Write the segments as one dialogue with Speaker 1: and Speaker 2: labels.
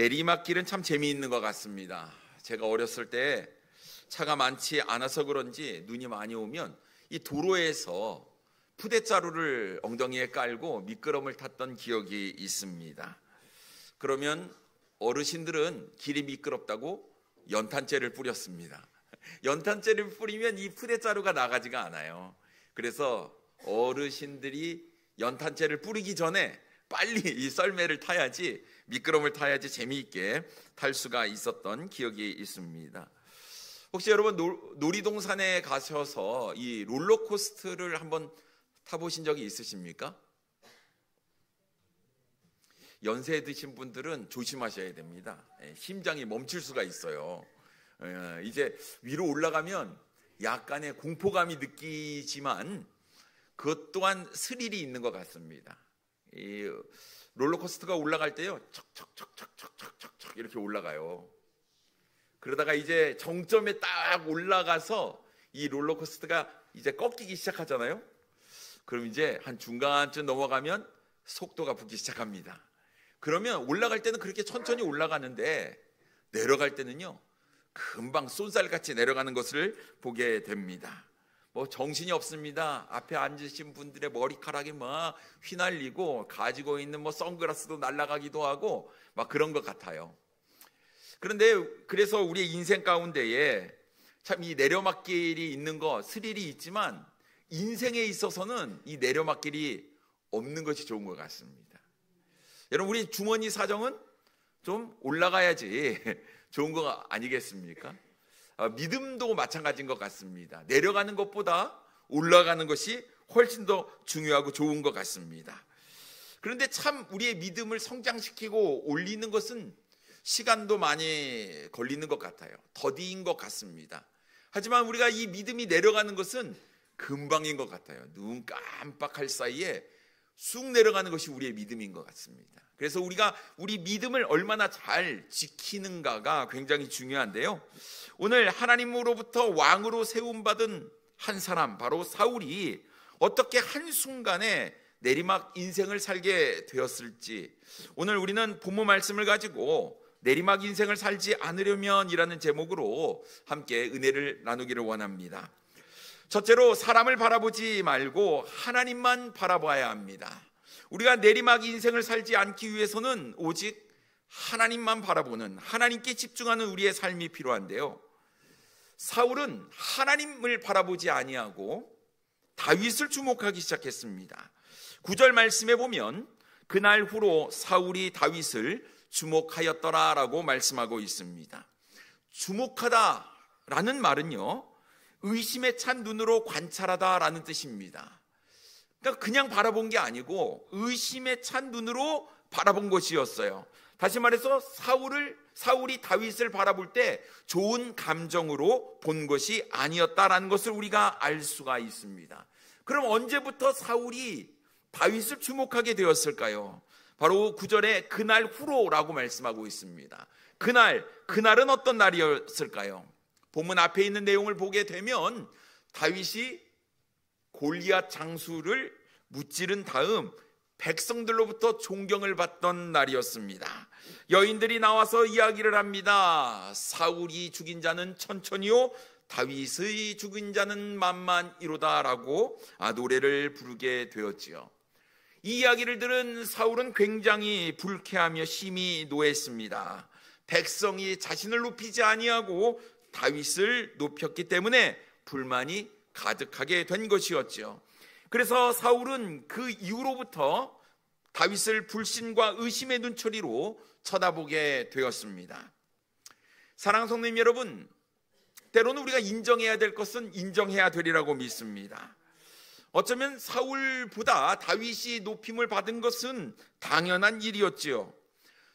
Speaker 1: 내리막길은 참 재미있는 것 같습니다. 제가 어렸을 때 차가 많지 않아서 그런지 눈이 많이 오면 이 도로에서 푸대자루를 엉덩이에 깔고 미끄럼을 탔던 기억이 있습니다. 그러면 어르신들은 길이 미끄럽다고 연탄재를 뿌렸습니다. 연탄재를 뿌리면 이 푸대자루가 나가지가 않아요. 그래서 어르신들이 연탄재를 뿌리기 전에 빨리 이 썰매를 타야지, 미끄럼을 타야지 재미있게 탈 수가 있었던 기억이 있습니다. 혹시 여러분 놀이동산에 가셔서 이 롤러코스터를 한번 타보신 적이 있으십니까? 연세 드신 분들은 조심하셔야 됩니다. 심장이 멈출 수가 있어요. 이제 위로 올라가면 약간의 공포감이 느끼지만 그것 또한 스릴이 있는 것 같습니다. 이 롤러코스터가 올라갈 때요, 척척척척척척척 이렇게 올라가요. 그러다가 이제 정점에 딱 올라가서 이 롤러코스터가 이제 꺾이기 시작하잖아요. 그럼 이제 한 중간쯤 넘어가면 속도가 붙기 시작합니다. 그러면 올라갈 때는 그렇게 천천히 올라가는데 내려갈 때는요, 금방 쏜살같이 내려가는 것을 보게 됩니다. 뭐 정신이 없습니다. 앞에 앉으신 분들의 머리카락이 막 휘날리고 가지고 있는 뭐 선글라스도 날아가기도 하고 막 그런 것 같아요. 그런데 그래서 우리의 인생 가운데에 참 이 내려막길이 있는 거, 스릴이 있지만 인생에 있어서는 이 내려막길이 없는 것이 좋은 것 같습니다. 여러분, 우리 주머니 사정은 좀 올라가야지 좋은 거 아니겠습니까? 믿음도 마찬가지인 것 같습니다. 내려가는 것보다 올라가는 것이 훨씬 더 중요하고 좋은 것 같습니다. 그런데 참 우리의 믿음을 성장시키고 올리는 것은 시간도 많이 걸리는 것 같아요. 더디인 것 같습니다. 하지만 우리가 이 믿음이 내려가는 것은 금방인 것 같아요. 눈 깜빡할 사이에 쑥 내려가는 것이 우리의 믿음인 것 같습니다. 그래서 우리가 우리 믿음을 얼마나 잘 지키는가가 굉장히 중요한데요. 오늘 하나님으로부터 왕으로 세움받은 한 사람, 바로 사울이 어떻게 한순간에 내리막 인생을 살게 되었을지, 오늘 우리는 본문 말씀을 가지고 내리막 인생을 살지 않으려면 이라는 제목으로 함께 은혜를 나누기를 원합니다. 첫째로, 사람을 바라보지 말고 하나님만 바라봐야 합니다. 우리가 내리막 인생을 살지 않기 위해서는 오직 하나님만 바라보는, 하나님께 집중하는 우리의 삶이 필요한데요. 사울은 하나님을 바라보지 아니하고 다윗을 주목하기 시작했습니다. 9절 말씀에 보면 그날 후로 사울이 다윗을 주목하였더라라고 말씀하고 있습니다. 주목하다라는 말은요, 의심에 찬 눈으로 관찰하다라는 뜻입니다. 그러니까 그냥 바라본 게 아니고 의심에 찬 눈으로 바라본 것이었어요. 다시 말해서 사울이 다윗을 바라볼 때 좋은 감정으로 본 것이 아니었다라는 것을 우리가 알 수가 있습니다. 그럼 언제부터 사울이 다윗을 주목하게 되었을까요? 바로 9절에 그날 후로라고 말씀하고 있습니다. 그날은 어떤 날이었을까요? 본문 앞에 있는 내용을 보게 되면 다윗이 골리앗 장수를 무찌른 다음 백성들로부터 존경을 받던 날이었습니다. 여인들이 나와서 이야기를 합니다. 사울이 죽인 자는 천천히요, 다윗의 죽인 자는 만만이로다라고 노래를 부르게 되었지요. 이 이야기를 들은 사울은 굉장히 불쾌하며 심히 노했습니다. 백성이 자신을 높이지 아니하고 다윗을 높였기 때문에 불만이 가득하게 된 것이었죠. 그래서 사울은 그 이후로부터 다윗을 불신과 의심의 눈초리로 쳐다보게 되었습니다. 사랑하는 성도님 여러분, 때로는 우리가 인정해야 될 것은 인정해야 되리라고 믿습니다. 어쩌면 사울보다 다윗이 높임을 받은 것은 당연한 일이었지요.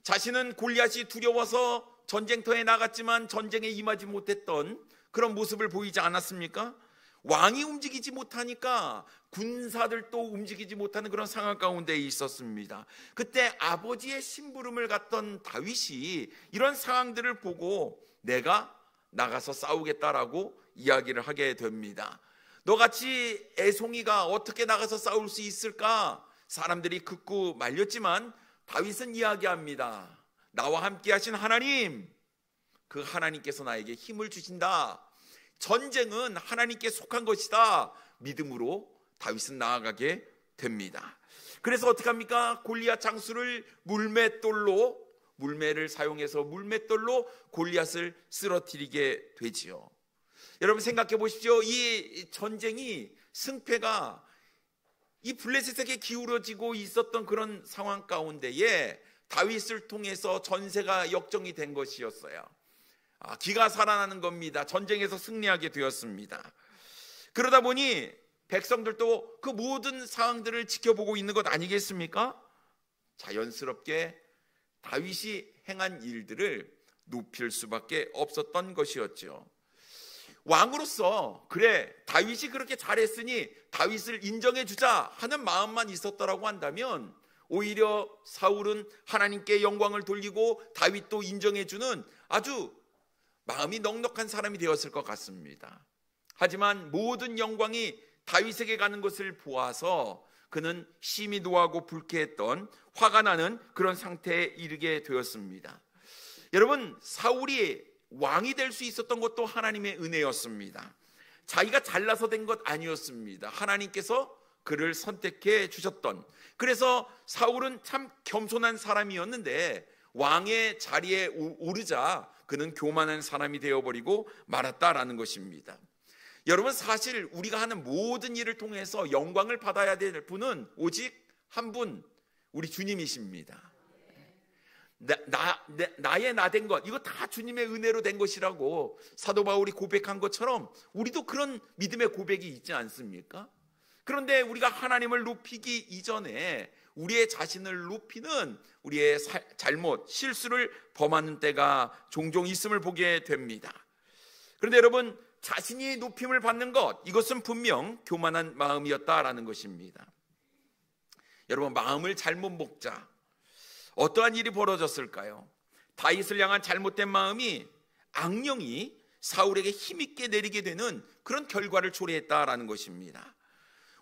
Speaker 1: 자신은 골리앗이 두려워서 전쟁터에 나갔지만 전쟁에 임하지 못했던 그런 모습을 보이지 않았습니까? 왕이 움직이지 못하니까 군사들도 움직이지 못하는 그런 상황 가운데 있었습니다. 그때 아버지의 심부름을 갔던 다윗이 이런 상황들을 보고 내가 나가서 싸우겠다라고 이야기를 하게 됩니다. 너같이 애송이가 어떻게 나가서 싸울 수 있을까? 사람들이 극구 말렸지만 다윗은 이야기합니다. 나와 함께 하신 하나님, 그 하나님께서 나에게 힘을 주신다. 전쟁은 하나님께 속한 것이다. 믿음으로 다윗은 나아가게 됩니다. 그래서 어떻게 합니까? 골리앗 장수를 물매를 사용해서 물맷돌로 골리앗을 쓰러뜨리게 되지요. 여러분 생각해 보십시오. 이 전쟁이 승패가 이 블레셋에게 기울어지고 있었던 그런 상황 가운데에 다윗을 통해서 전세가 역정이 된 것이었어요. 기가 살아나는 겁니다. 전쟁에서 승리하게 되었습니다. 그러다 보니 백성들도 그 모든 상황들을 지켜보고 있는 것 아니겠습니까? 자연스럽게 다윗이 행한 일들을 높일 수밖에 없었던 것이었죠. 왕으로서 그래 다윗이 그렇게 잘했으니 다윗을 인정해 주자 하는 마음만 있었더라고 한다면 오히려 사울은 하나님께 영광을 돌리고 다윗도 인정해 주는 아주 마음이 넉넉한 사람이 되었을 것 같습니다. 하지만 모든 영광이 다윗에게 가는 것을 보아서 그는 심히 노하고 불쾌했던 화가 나는 그런 상태에 이르게 되었습니다. 여러분, 사울이 왕이 될 수 있었던 것도 하나님의 은혜였습니다. 자기가 잘나서 된 것 아니었습니다. 하나님께서 그를 선택해 주셨던, 그래서 사울은 참 겸손한 사람이었는데 왕의 자리에 오르자 그는 교만한 사람이 되어버리고 말았다라는 것입니다. 여러분, 사실 우리가 하는 모든 일을 통해서 영광을 받아야 될 분은 오직 한 분, 우리 주님이십니다. 나의 나 된 것, 이거 다 주님의 은혜로 된 것이라고 사도 바울이 고백한 것처럼 우리도 그런 믿음의 고백이 있지 않습니까? 그런데 우리가 하나님을 높이기 이전에 우리의 자신을 높이는 우리의 잘못, 실수를 범하는 때가 종종 있음을 보게 됩니다. 그런데 여러분, 자신이 높임을 받는 것, 이것은 분명 교만한 마음이었다라는 것입니다. 여러분, 마음을 잘못 먹자 어떠한 일이 벌어졌을까요? 다윗을 향한 잘못된 마음이 악령이 사울에게 힘있게 내리게 되는 그런 결과를 초래했다라는 것입니다.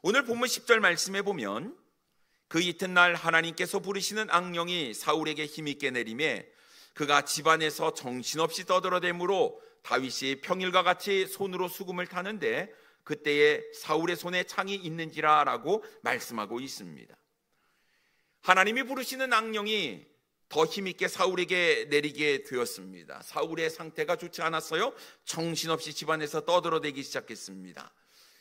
Speaker 1: 오늘 본문 10절 말씀에 보면 그 이튿날 하나님께서 부르시는 악령이 사울에게 힘있게 내림에 그가 집안에서 정신없이 떠들어대므로 다윗이 평일과 같이 손으로 수금을 타는데 그때에 사울의 손에 창이 있는지라 라고 말씀하고 있습니다. 하나님이 부르시는 악령이 더 힘있게 사울에게 내리게 되었습니다. 사울의 상태가 좋지 않았어요. 정신없이 집안에서 떠들어대기 시작했습니다.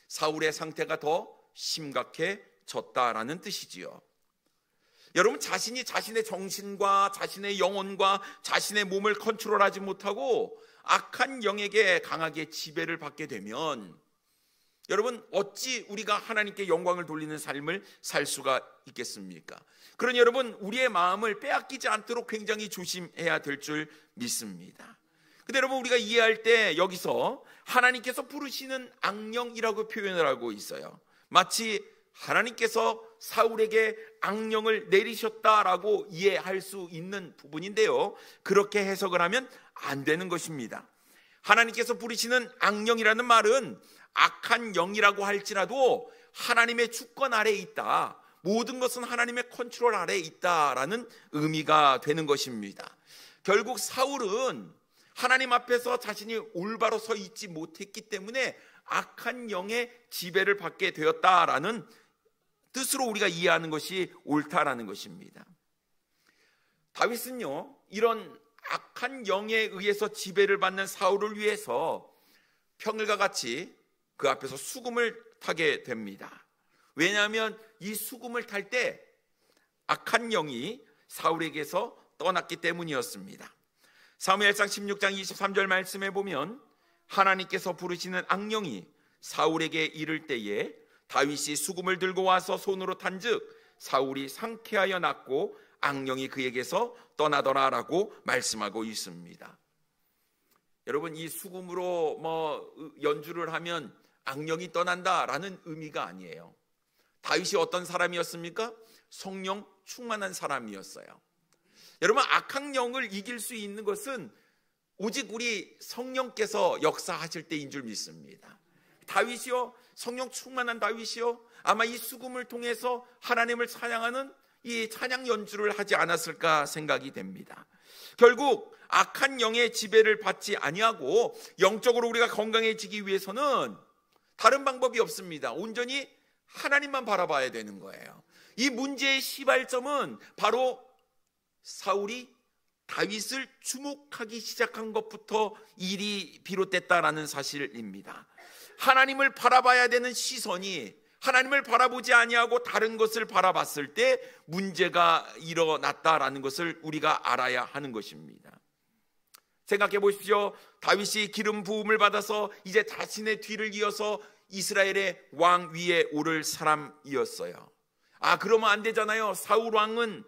Speaker 1: 사울의 상태가 더 심각해졌다라는 뜻이지요. 여러분, 자신이 자신의 정신과 자신의 영혼과 자신의 몸을 컨트롤하지 못하고 악한 영에게 강하게 지배를 받게 되면 여러분, 어찌 우리가 하나님께 영광을 돌리는 삶을 살 수가 있겠습니까? 그러니 여러분, 우리의 마음을 빼앗기지 않도록 굉장히 조심해야 될 줄 믿습니다. 근데 여러분, 우리가 이해할 때 여기서 하나님께서 부르시는 악령이라고 표현을 하고 있어요. 마치 하나님께서 사울에게 악령을 내리셨다라고 이해할 수 있는 부분인데요, 그렇게 해석을 하면 안 되는 것입니다. 하나님께서 부르시는 악령이라는 말은 악한 영이라고 할지라도 하나님의 주권 아래에 있다, 모든 것은 하나님의 컨트롤 아래에 있다라는 의미가 되는 것입니다. 결국 사울은 하나님 앞에서 자신이 올바로 서 있지 못했기 때문에 악한 영의 지배를 받게 되었다라는 뜻으로 우리가 이해하는 것이 옳다라는 것입니다. 다윗은요, 이런 악한 영에 의해서 지배를 받는 사울을 위해서 평일과 같이 그 앞에서 수금을 타게 됩니다. 왜냐하면 이 수금을 탈 때 악한 영이 사울에게서 떠났기 때문이었습니다. 사무엘상 16장 23절 말씀에 보면 하나님께서 부르시는 악령이 사울에게 이를 때에 다윗이 수금을 들고 와서 손으로 탄즉 사울이 상쾌하여 낫고 악령이 그에게서 떠나더라라고 말씀하고 있습니다. 여러분, 이 수금으로 연주를 하면 악령이 떠난다라는 의미가 아니에요. 다윗이 어떤 사람이었습니까? 성령 충만한 사람이었어요. 여러분, 악한 영을 이길 수 있는 것은 오직 우리 성령께서 역사하실 때인 줄 믿습니다. 다윗이요, 성령 충만한 다윗이요, 아마 이 수금을 통해서 하나님을 찬양하는 이 찬양 연주를 하지 않았을까 생각이 됩니다. 결국 악한 영의 지배를 받지 아니하고 영적으로 우리가 건강해지기 위해서는 다른 방법이 없습니다. 온전히 하나님만 바라봐야 되는 거예요. 이 문제의 시발점은 바로 사울이 다윗을 주목하기 시작한 것부터 일이 비롯됐다라는 사실입니다. 하나님을 바라봐야 되는 시선이 하나님을 바라보지 아니하고 다른 것을 바라봤을 때 문제가 일어났다라는 것을 우리가 알아야 하는 것입니다. 생각해 보십시오. 다윗이 기름 부음을 받아서 이제 자신의 뒤를 이어서 이스라엘의 왕 위에 오를 사람이었어요. 그러면 안 되잖아요. 사울 왕은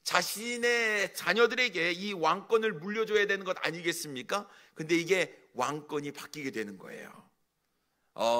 Speaker 1: 자신의 자녀들에게 이 왕권을 물려줘야 되는 것 아니겠습니까? 근데 이게 왕권이 바뀌게 되는 거예요.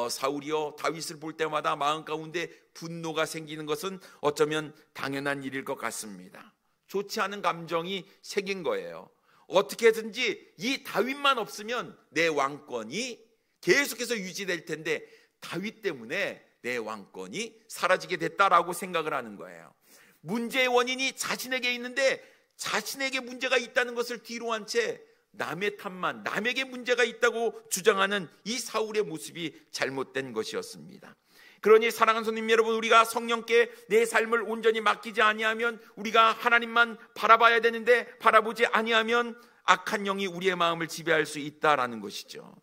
Speaker 1: 사울이요, 다윗을 볼 때마다 마음 가운데 분노가 생기는 것은 어쩌면 당연한 일일 것 같습니다. 좋지 않은 감정이 생긴 거예요. 어떻게든지 이 다윗만 없으면 내 왕권이 계속해서 유지될 텐데 다윗 때문에 내 왕권이 사라지게 됐다라고 생각을 하는 거예요. 문제의 원인이 자신에게 있는데 자신에게 문제가 있다는 것을 뒤로 한 채 남의 탓만, 남에게 문제가 있다고 주장하는 이 사울의 모습이 잘못된 것이었습니다. 그러니 사랑하는 손님 여러분, 우리가 성령께 내 삶을 온전히 맡기지 아니하면, 우리가 하나님만 바라봐야 되는데 바라보지 아니하면 악한 영이 우리의 마음을 지배할 수 있다라는 것이죠.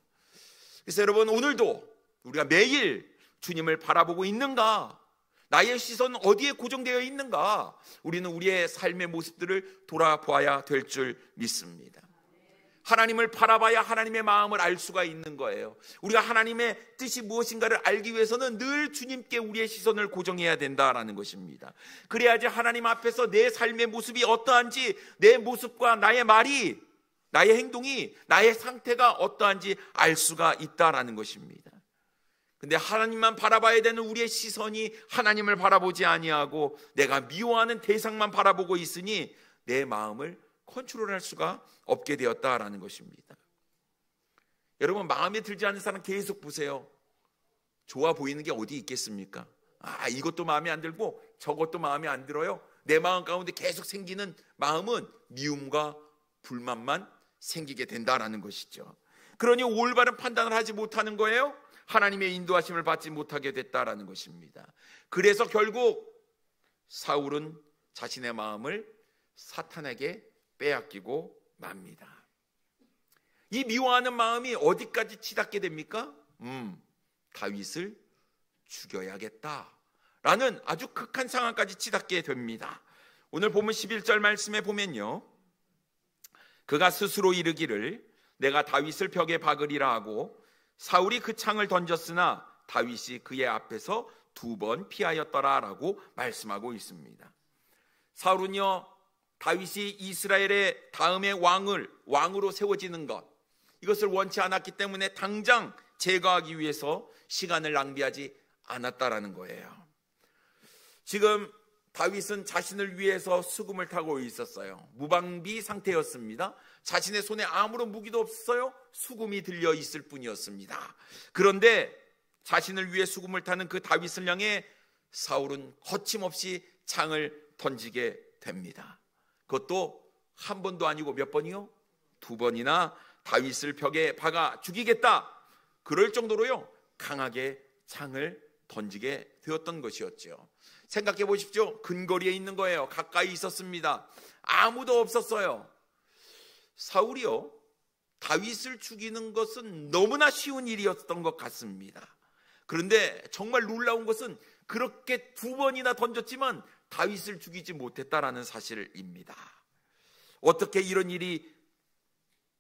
Speaker 1: 그래서 여러분, 오늘도 우리가 매일 주님을 바라보고 있는가? 나의 시선 어디에 고정되어 있는가? 우리는 우리의 삶의 모습들을 돌아보아야 될 줄 믿습니다. 하나님을 바라봐야 하나님의 마음을 알 수가 있는 거예요. 우리가 하나님의 뜻이 무엇인가를 알기 위해서는 늘 주님께 우리의 시선을 고정해야 된다라는 것입니다. 그래야지 하나님 앞에서 내 삶의 모습이 어떠한지, 내 모습과 나의 말이, 나의 행동이, 나의 상태가 어떠한지 알 수가 있다라는 것입니다. 근데 하나님만 바라봐야 되는 우리의 시선이 하나님을 바라보지 아니하고 내가 미워하는 대상만 바라보고 있으니 내 마음을 컨트롤할 수가 없게 되었다라는 것입니다. 여러분, 마음에 들지 않는 사람 계속 보세요. 좋아 보이는 게 어디 있겠습니까? 이것도 마음에 안 들고 저것도 마음에 안 들어요. 내 마음 가운데 계속 생기는 마음은 미움과 불만만 생기게 된다라는 것이죠. 그러니 올바른 판단을 하지 못하는 거예요. 하나님의 인도하심을 받지 못하게 됐다라는 것입니다. 그래서 결국 사울은 자신의 마음을 사탄에게 빼앗기고 맙니다. 이 미워하는 마음이 어디까지 치닫게 됩니까? 다윗을 죽여야겠다라는 아주 극한 상황까지 치닫게 됩니다. 오늘 보면 11절 말씀에 보면요, 그가 스스로 이르기를 내가 다윗을 벽에 박으리라 하고 사울이 그 창을 던졌으나 다윗이 그의 앞에서 2번 피하였더라라고 말씀하고 있습니다. 사울은요, 다윗이 이스라엘의 다음의 왕으로 세워지는 것, 이것을 원치 않았기 때문에 당장 제거하기 위해서 시간을 낭비하지 않았다라는 거예요. 지금 다윗은 자신을 위해서 수금을 타고 있었어요. 무방비 상태였습니다. 자신의 손에 아무런 무기도 없어요. 수금이 들려 있을 뿐이었습니다. 그런데 자신을 위해 수금을 타는 그 다윗을 향해 사울은 거침없이 창을 던지게 됩니다. 그것도 한 번도 아니고 몇 번이요? 2번이나 다윗을 벽에 박아 죽이겠다, 그럴 정도로요 강하게 창을 던지게 되었던 것이었죠. 생각해 보십시오. 근거리에 있는 거예요. 가까이 있었습니다. 아무도 없었어요. 사울이요, 다윗을 죽이는 것은 너무나 쉬운 일이었던 것 같습니다. 그런데 정말 놀라운 것은 그렇게 2번이나 던졌지만 다윗을 죽이지 못했다라는 사실입니다. 어떻게 이런 일이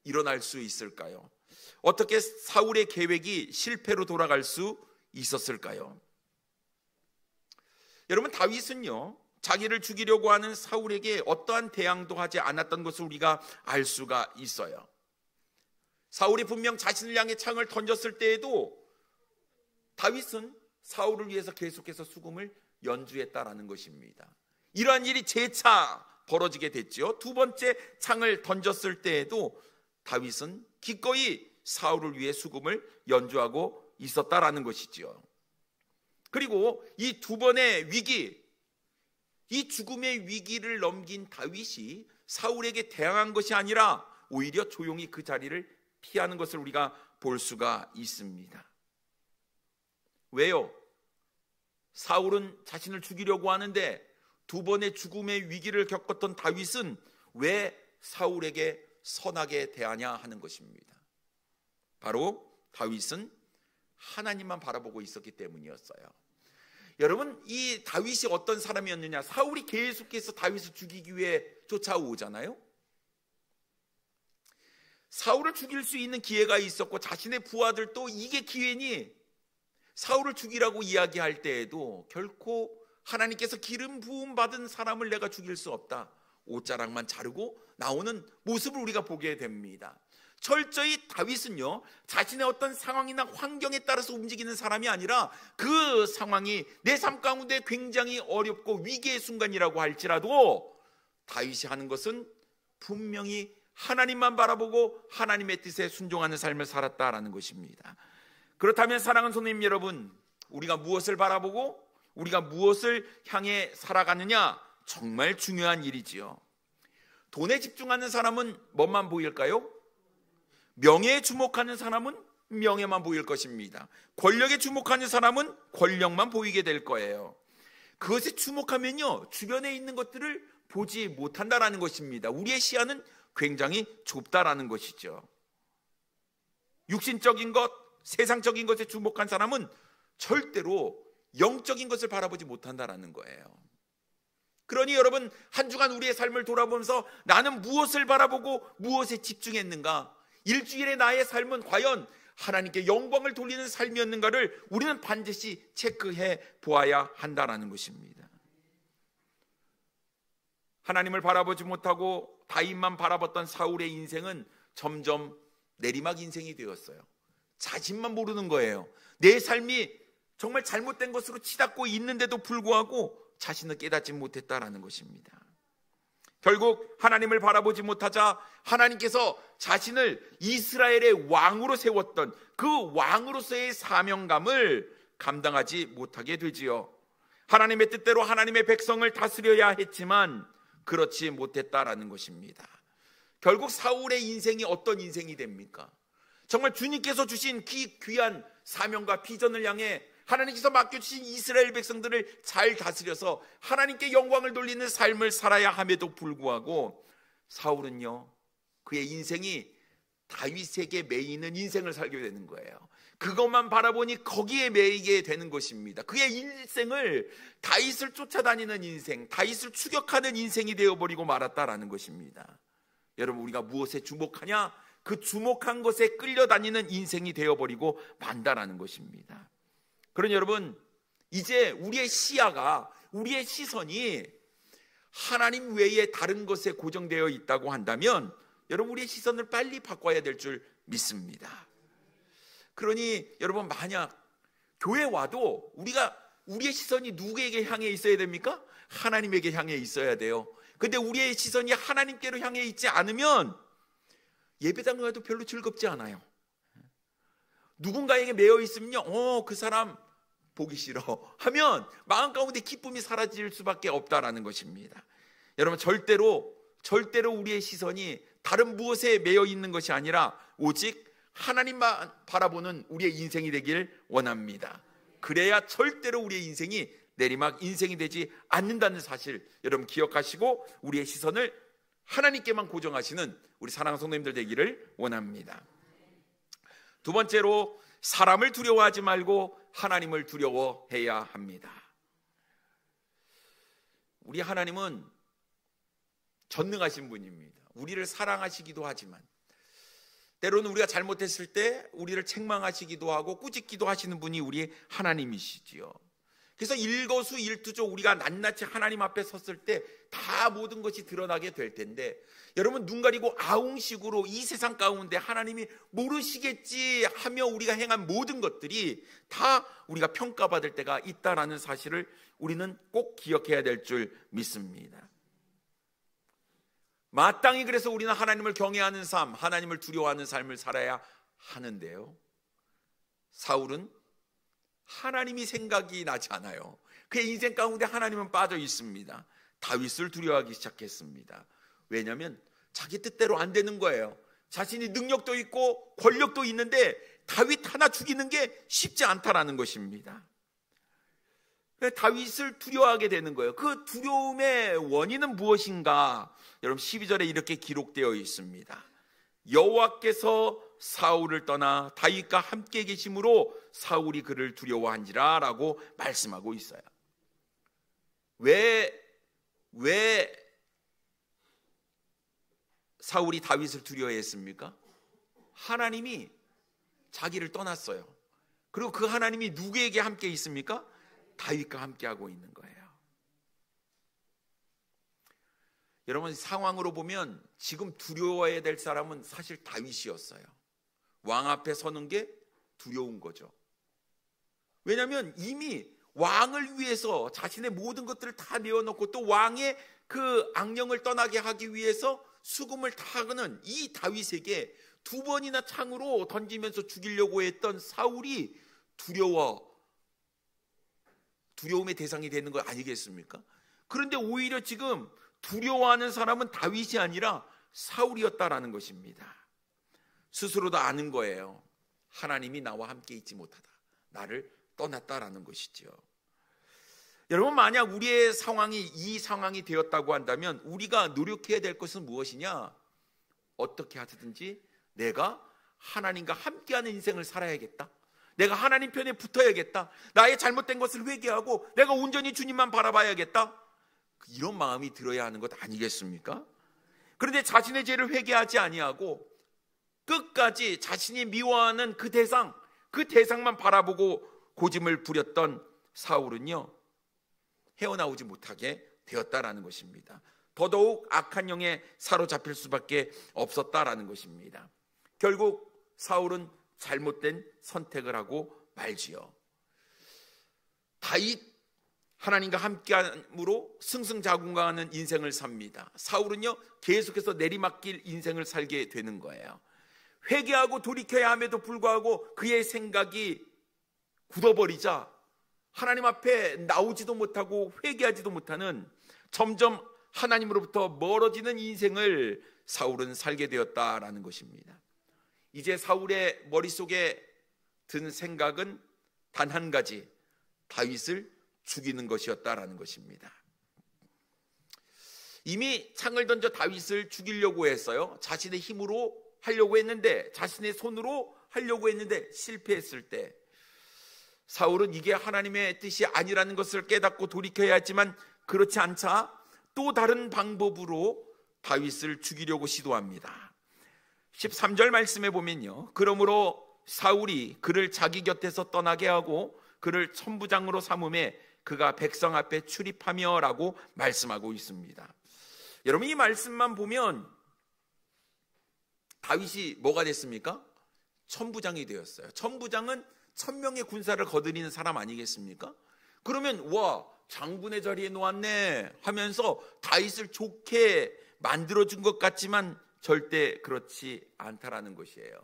Speaker 1: 일어날 수 있을까요? 어떻게 사울의 계획이 실패로 돌아갈 수 있었을까요? 여러분, 다윗은요, 자기를 죽이려고 하는 사울에게 어떠한 대항도 하지 않았던 것을 우리가 알 수가 있어요. 사울이 분명 자신을 향해 창을 던졌을 때에도 다윗은 사울을 위해서 계속해서 수금을 연주했다라는 것입니다. 이러한 일이 재차 벌어지게 됐죠. 2번째 창을 던졌을 때에도 다윗은 기꺼이 사울을 위해 수금을 연주하고 있었다라는 것이지요. 그리고 이 2번의 위기, 이 죽음의 위기를 넘긴 다윗이 사울에게 대항한 것이 아니라 오히려 조용히 그 자리를 피하는 것을 우리가 볼 수가 있습니다. 왜요? 사울은 자신을 죽이려고 하는데 두 번의 죽음의 위기를 겪었던 다윗은 왜 사울에게 선하게 대하냐 하는 것입니다. 바로 다윗은 하나님만 바라보고 있었기 때문이었어요. 여러분, 이 다윗이 어떤 사람이었느냐? 사울이 계속해서 다윗을 죽이기 위해 쫓아오잖아요. 사울을 죽일 수 있는 기회가 있었고 자신의 부하들도 이게 기회니 사울을 죽이라고 이야기할 때에도 결코 하나님께서 기름 부음 받은 사람을 내가 죽일 수 없다, 옷자락만 자르고 나오는 모습을 우리가 보게 됩니다. 철저히 다윗은요, 자신의 어떤 상황이나 환경에 따라서 움직이는 사람이 아니라 그 상황이 내 삶 가운데 굉장히 어렵고 위기의 순간이라고 할지라도 다윗이 하는 것은 분명히 하나님만 바라보고 하나님의 뜻에 순종하는 삶을 살았다라는 것입니다. 그렇다면 사랑하는 성도님 여러분, 우리가 무엇을 바라보고 우리가 무엇을 향해 살아가느냐, 정말 중요한 일이지요. 돈에 집중하는 사람은 뭐만 보일까요? 명예에 주목하는 사람은 명예만 보일 것입니다. 권력에 주목하는 사람은 권력만 보이게 될 거예요. 그것에 주목하면요, 주변에 있는 것들을 보지 못한다라는 것입니다. 우리의 시야는 굉장히 좁다라는 것이죠. 육신적인 것, 세상적인 것에 주목한 사람은 절대로 영적인 것을 바라보지 못한다라는 거예요. 그러니 여러분, 한 주간 우리의 삶을 돌아보면서 나는 무엇을 바라보고 무엇에 집중했는가, 일주일의 나의 삶은 과연 하나님께 영광을 돌리는 삶이었는가를 우리는 반드시 체크해 보아야 한다는 것입니다. 하나님을 바라보지 못하고 다윗만 바라봤던 사울의 인생은 점점 내리막 인생이 되었어요. 자신만 모르는 거예요. 내 삶이 정말 잘못된 것으로 치닫고 있는데도 불구하고 자신을 깨닫지 못했다라는 것입니다. 결국 하나님을 바라보지 못하자 하나님께서 자신을 이스라엘의 왕으로 세웠던 그 왕으로서의 사명감을 감당하지 못하게 되지요. 하나님의 뜻대로 하나님의 백성을 다스려야 했지만 그렇지 못했다라는 것입니다. 결국 사울의 인생이 어떤 인생이 됩니까? 정말 주님께서 주신 귀한 사명과 비전을 향해 하나님께서 맡겨주신 이스라엘 백성들을 잘 다스려서 하나님께 영광을 돌리는 삶을 살아야 함에도 불구하고 사울은요, 그의 인생이 다윗에게 매이는 인생을 살게 되는 거예요. 그것만 바라보니 거기에 매이게 되는 것입니다. 그의 인생을 다윗을 쫓아다니는 인생, 다윗을 추격하는 인생이 되어버리고 말았다라는 것입니다. 여러분, 우리가 무엇에 주목하냐? 그 주목한 것에 끌려다니는 인생이 되어버리고 만다라는 것입니다. 그러니 여러분, 이제 우리의 시야가, 우리의 시선이 하나님 외에 다른 것에 고정되어 있다고 한다면 여러분, 우리의 시선을 빨리 바꿔야 될 줄 믿습니다. 그러니 여러분, 만약 교회 와도 우리의 시선이 누구에게 향해 있어야 됩니까? 하나님에게 향해 있어야 돼요. 근데 우리의 시선이 하나님께로 향해 있지 않으면 예배당 가도 별로 즐겁지 않아요. 누군가에게 매여 있으면요, 그 사람 보기 싫어 하면 마음 가운데 기쁨이 사라질 수밖에 없다라는 것입니다. 여러분, 절대로 우리의 시선이 다른 무엇에 매여 있는 것이 아니라 오직 하나님만 바라보는 우리의 인생이 되길 원합니다. 그래야 절대로 우리의 인생이 내리막 인생이 되지 않는다는 사실 여러분 기억하시고 우리의 시선을 하나님께만 고정하시는 우리 사랑하는 성도님들 되기를 원합니다. 두 번째로, 사람을 두려워하지 말고 하나님을 두려워해야 합니다. 우리 하나님은 전능하신 분입니다. 우리를 사랑하시기도 하지만 때로는 우리가 잘못했을 때 우리를 책망하시기도 하고 꾸짖기도 하시는 분이 우리 하나님이시지요. 그래서 일거수일투족 우리가 낱낱이 하나님 앞에 섰을 때 다 모든 것이 드러나게 될 텐데, 여러분, 눈 가리고 아웅식으로 이 세상 가운데 하나님이 모르시겠지 하며 우리가 행한 모든 것들이 다 우리가 평가받을 때가 있다라는 사실을 우리는 꼭 기억해야 될 줄 믿습니다. 마땅히 그래서 우리는 하나님을 경외하는 삶, 하나님을 두려워하는 삶을 살아야 하는데요, 사울은 하나님이 생각이 나지 않아요. 그의 인생 가운데 하나님은 빠져 있습니다. 다윗을 두려워하기 시작했습니다. 왜냐하면 자기 뜻대로 안 되는 거예요. 자신이 능력도 있고 권력도 있는데 다윗 하나 죽이는 게 쉽지 않다라는 것입니다. 다윗을 두려워하게 되는 거예요. 그 두려움의 원인은 무엇인가? 여러분 12절에 이렇게 기록되어 있습니다. 여호와께서 사울을 떠나 다윗과 함께 계심으로 사울이 그를 두려워한지라 라고 말씀하고 있어요. 왜 사울이 다윗을 두려워했습니까? 하나님이 자기를 떠났어요. 그리고 그 하나님이 누구에게 함께 있습니까? 다윗과 함께하고 있는 거예요. 여러분 상황으로 보면 지금 두려워해야 될 사람은 사실 다윗이었어요. 왕 앞에 서는 게 두려운 거죠. 왜냐하면 이미 왕을 위해서 자신의 모든 것들을 다 내어놓고 또 왕의 그 악령을 떠나게 하기 위해서 수금을 타고는 이 다윗에게 2번이나 창으로 던지면서 죽이려고 했던 사울이 두려움의 대상이 되는 거 아니겠습니까? 그런데 오히려 지금 두려워하는 사람은 다윗이 아니라 사울이었다라는 것입니다. 스스로도 아는 거예요. 하나님이 나와 함께 있지 못하다. 나를 떠났다라는 것이죠. 여러분 만약 우리의 상황이 이 상황이 되었다고 한다면 우리가 노력해야 될 것은 무엇이냐? 어떻게 하든지 내가 하나님과 함께하는 인생을 살아야겠다. 내가 하나님 편에 붙어야겠다. 나의 잘못된 것을 회개하고 내가 온전히 주님만 바라봐야겠다. 이런 마음이 들어야 하는 것 아니겠습니까? 그런데 자신의 죄를 회개하지 아니하고 끝까지 자신이 미워하는 그 대상만 바라보고 고집을 부렸던 사울은요 헤어나오지 못하게 되었다라는 것입니다. 더더욱 악한 영에 사로잡힐 수밖에 없었다라는 것입니다. 결국 사울은 잘못된 선택을 하고 말지요. 다윗 하나님과 함께함으로 승승장구하는 인생을 삽니다. 사울은요 계속해서 내리막길 인생을 살게 되는 거예요. 회개하고 돌이켜야 함에도 불구하고 그의 생각이 굳어버리자 하나님 앞에 나오지도 못하고 회개하지도 못하는 점점 하나님으로부터 멀어지는 인생을 사울은 살게 되었다라는 것입니다. 이제 사울의 머릿속에 든 생각은 단 한 가지, 다윗을 죽이는 것이었다라는 것입니다. 이미 창을 던져 다윗을 죽이려고 했어요. 자신의 힘으로 하려고 했는데, 자신의 손으로 하려고 했는데 실패했을 때 사울은 이게 하나님의 뜻이 아니라는 것을 깨닫고 돌이켜야 했지만 그렇지 않자 또 다른 방법으로 다윗을 죽이려고 시도합니다. 13절 말씀에 보면요, 그러므로 사울이 그를 자기 곁에서 떠나게 하고 그를 천부장으로 삼음에 그가 백성 앞에 출입하며 라고 말씀하고 있습니다. 여러분 이 말씀만 보면 다윗이 뭐가 됐습니까? 천부장이 되었어요. 천부장은 1000명의 군사를 거느리는 사람 아니겠습니까? 그러면 와 장군의 자리에 놓았네 하면서 다윗을 좋게 만들어준 것 같지만 절대 그렇지 않다라는 것이에요.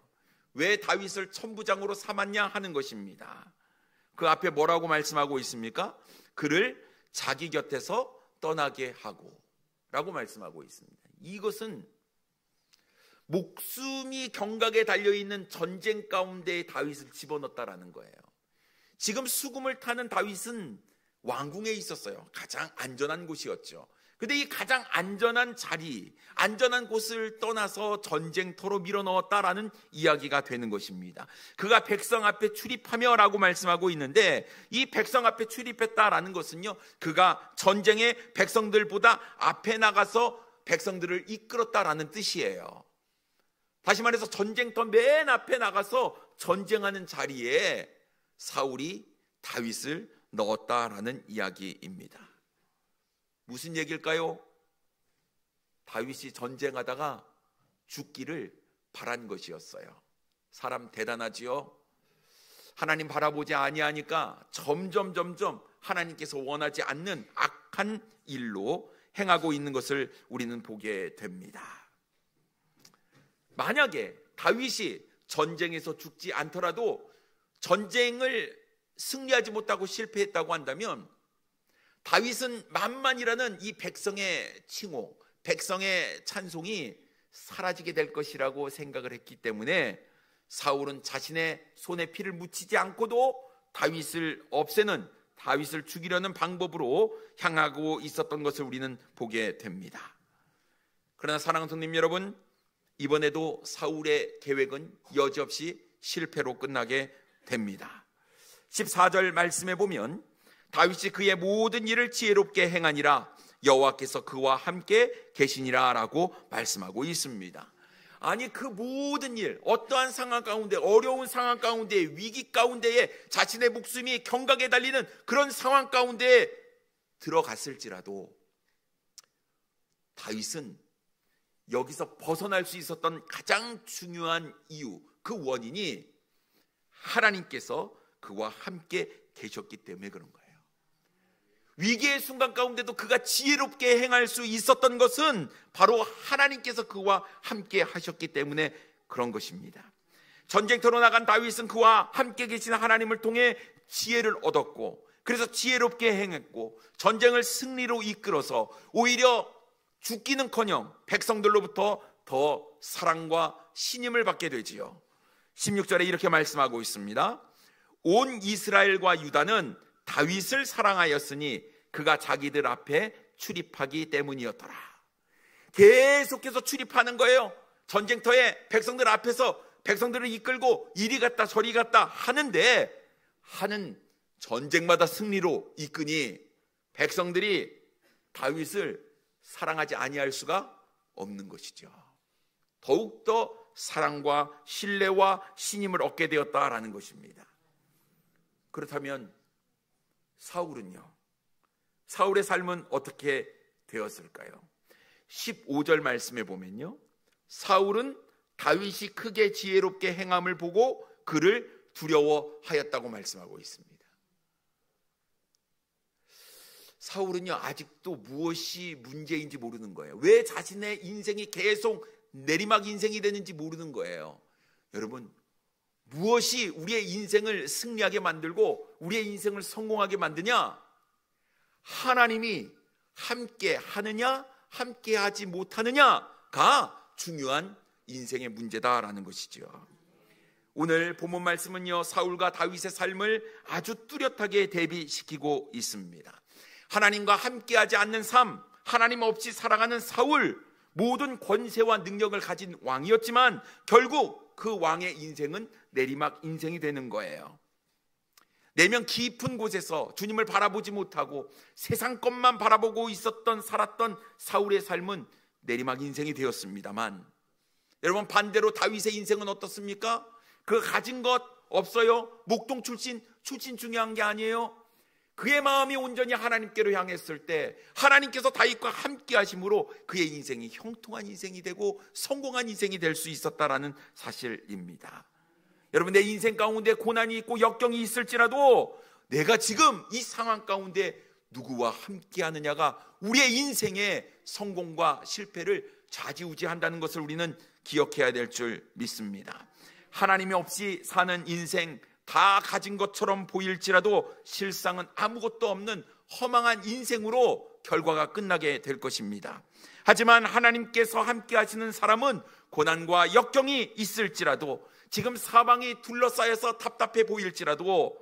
Speaker 1: 왜 다윗을 천부장으로 삼았냐 하는 것입니다. 그 앞에 뭐라고 말씀하고 있습니까? 그를 자기 곁에서 떠나게 하고 라고 말씀하고 있습니다. 이것은 목숨이 경각에 달려있는 전쟁 가운데 다윗을 집어넣었다라는 거예요. 지금 수금을 타는 다윗은 왕궁에 있었어요. 가장 안전한 곳이었죠. 근데 이 가장 안전한 자리, 안전한 곳을 떠나서 전쟁터로 밀어넣었다라는 이야기가 되는 것입니다. 그가 백성 앞에 출입하며 라고 말씀하고 있는데 이 백성 앞에 출입했다라는 것은요, 그가 전쟁의 백성들보다 앞에 나가서 백성들을 이끌었다라는 뜻이에요. 다시 말해서 전쟁터 맨 앞에 나가서 전쟁하는 자리에 사울이 다윗을 넣었다라는 이야기입니다. 무슨 얘기일까요? 다윗이 전쟁하다가 죽기를 바란 것이었어요. 사람 대단하지요? 하나님 바라보지 아니하니까 점점 하나님께서 원하지 않는 악한 일로 행하고 있는 것을 우리는 보게 됩니다. 만약에 다윗이 전쟁에서 죽지 않더라도 전쟁을 승리하지 못하고 실패했다고 한다면 다윗은 만만이라는 이 백성의 칭호, 백성의 찬송이 사라지게 될 것이라고 생각을 했기 때문에 사울은 자신의 손에 피를 묻히지 않고도 다윗을 없애는, 다윗을 죽이려는 방법으로 향하고 있었던 것을 우리는 보게 됩니다. 그러나 사랑하는 성도님 여러분, 이번에도 사울의 계획은 여지없이 실패로 끝나게 됩니다. 14절 말씀에 보면 다윗이 그의 모든 일을 지혜롭게 행하니라 여호와께서 그와 함께 계시니라 라고 말씀하고 있습니다. 아니, 그 모든 일, 어떠한 상황 가운데, 어려운 상황 가운데, 위기 가운데에 자신의 목숨이 경각에 달리는 그런 상황 가운데에 들어갔을지라도 다윗은 여기서 벗어날 수 있었던 가장 중요한 이유, 그 원인이 하나님께서 그와 함께 계셨기 때문에 그런 거예요. 위기의 순간 가운데도 그가 지혜롭게 행할 수 있었던 것은 바로 하나님께서 그와 함께 하셨기 때문에 그런 것입니다. 전쟁터로 나간 다윗은 그와 함께 계신 하나님을 통해 지혜를 얻었고, 그래서 지혜롭게 행했고 전쟁을 승리로 이끌어서 오히려 죽기는커녕 백성들로부터 더 사랑과 신임을 받게 되지요. 16절에 이렇게 말씀하고 있습니다. 온 이스라엘과 유다는 다윗을 사랑하였으니 그가 자기들 앞에 출입하기 때문이었더라. 계속해서 출입하는 거예요. 전쟁터에 백성들 앞에서 백성들을 이끌고 이리 갔다 저리 갔다 하는데, 하는 전쟁마다 승리로 이끄니 백성들이 다윗을 사랑하지 아니할 수가 없는 것이죠. 더욱더 사랑과 신뢰와 신임을 얻게 되었다라는 것입니다. 그렇다면 사울은요, 사울의 삶은 어떻게 되었을까요? 15절 말씀에 보면요, 사울은 다윗이 크게 지혜롭게 행함을 보고 그를 두려워하였다고 말씀하고 있습니다. 사울은요, 아직도 무엇이 문제인지 모르는 거예요. 왜 자신의 인생이 계속 내리막 인생이 되는지 모르는 거예요. 여러분, 무엇이 우리의 인생을 승리하게 만들고 우리의 인생을 성공하게 만드냐? 하나님이 함께 하느냐, 함께 하지 못하느냐가 중요한 인생의 문제다라는 것이죠. 오늘 본문 말씀은요, 사울과 다윗의 삶을 아주 뚜렷하게 대비시키고 있습니다. 하나님과 함께하지 않는 삶, 하나님 없이 살아가는 사울, 모든 권세와 능력을 가진 왕이었지만 결국 그 왕의 인생은 내리막 인생이 되는 거예요. 내면 깊은 곳에서 주님을 바라보지 못하고 세상 것만 바라보고 살았던 사울의 삶은 내리막 인생이 되었습니다만, 여러분, 반대로 다윗의 인생은 어떻습니까? 그 가진 것 없어요. 목동 출신 중요한 게 아니에요. 그의 마음이 온전히 하나님께로 향했을 때 하나님께서 다윗과 함께 하심으로 그의 인생이 형통한 인생이 되고 성공한 인생이 될 수 있었다라는 사실입니다. 여러분, 내 인생 가운데 고난이 있고 역경이 있을지라도 내가 지금 이 상황 가운데 누구와 함께 하느냐가 우리의 인생의 성공과 실패를 좌지우지한다는 것을 우리는 기억해야 될 줄 믿습니다. 하나님이 없이 사는 인생, 다 가진 것처럼 보일지라도 실상은 아무것도 없는 허망한 인생으로 결과가 끝나게 될 것입니다. 하지만 하나님께서 함께 하시는 사람은 고난과 역경이 있을지라도, 지금 사방이 둘러싸여서 답답해 보일지라도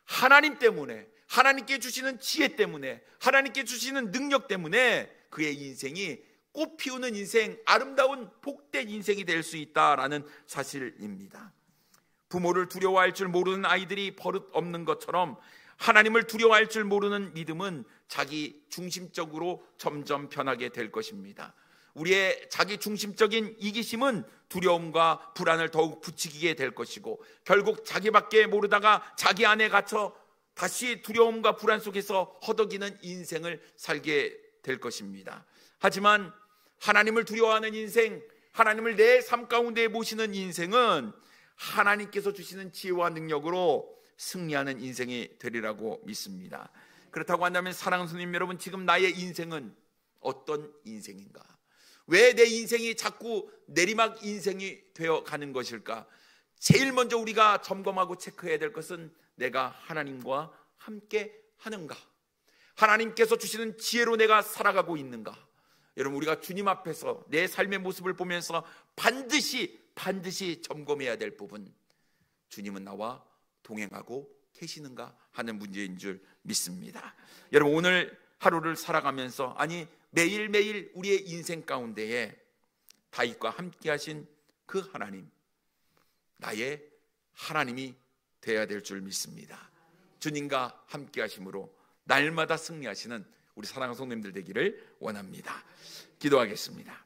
Speaker 1: 하나님 때문에, 하나님께 주시는 지혜 때문에, 하나님께 주시는 능력 때문에 그의 인생이 꽃 피우는 인생, 아름다운 복된 인생이 될 수 있다라는 사실입니다. 부모를 두려워할 줄 모르는 아이들이 버릇 없는 것처럼 하나님을 두려워할 줄 모르는 믿음은 자기 중심적으로 점점 변하게 될 것입니다. 우리의 자기 중심적인 이기심은 두려움과 불안을 더욱 부추기게 될 것이고, 결국 자기밖에 모르다가 자기 안에 갇혀 다시 두려움과 불안 속에서 허덕이는 인생을 살게 될 것입니다. 하지만 하나님을 두려워하는 인생, 하나님을 내 삶 가운데 모시는 인생은 하나님께서 주시는 지혜와 능력으로 승리하는 인생이 되리라고 믿습니다. 그렇다고 한다면 사랑하는 성도님 여러분, 지금 나의 인생은 어떤 인생인가? 왜 내 인생이 자꾸 내리막 인생이 되어가는 것일까? 제일 먼저 우리가 점검하고 체크해야 될 것은 내가 하나님과 함께 하는가? 하나님께서 주시는 지혜로 내가 살아가고 있는가? 여러분, 우리가 주님 앞에서 내 삶의 모습을 보면서 반드시 점검해야 될 부분, 주님은 나와 동행하고 계시는가 하는 문제인 줄 믿습니다. 여러분, 오늘 하루를 살아가면서, 아니 매일매일 우리의 인생 가운데에 다윗과 함께 하신 그 하나님, 나의 하나님이 되어야 될 줄 믿습니다. 주님과 함께 하심으로 날마다 승리하시는 우리 사랑하는 성도님들 되기를 원합니다. 기도하겠습니다.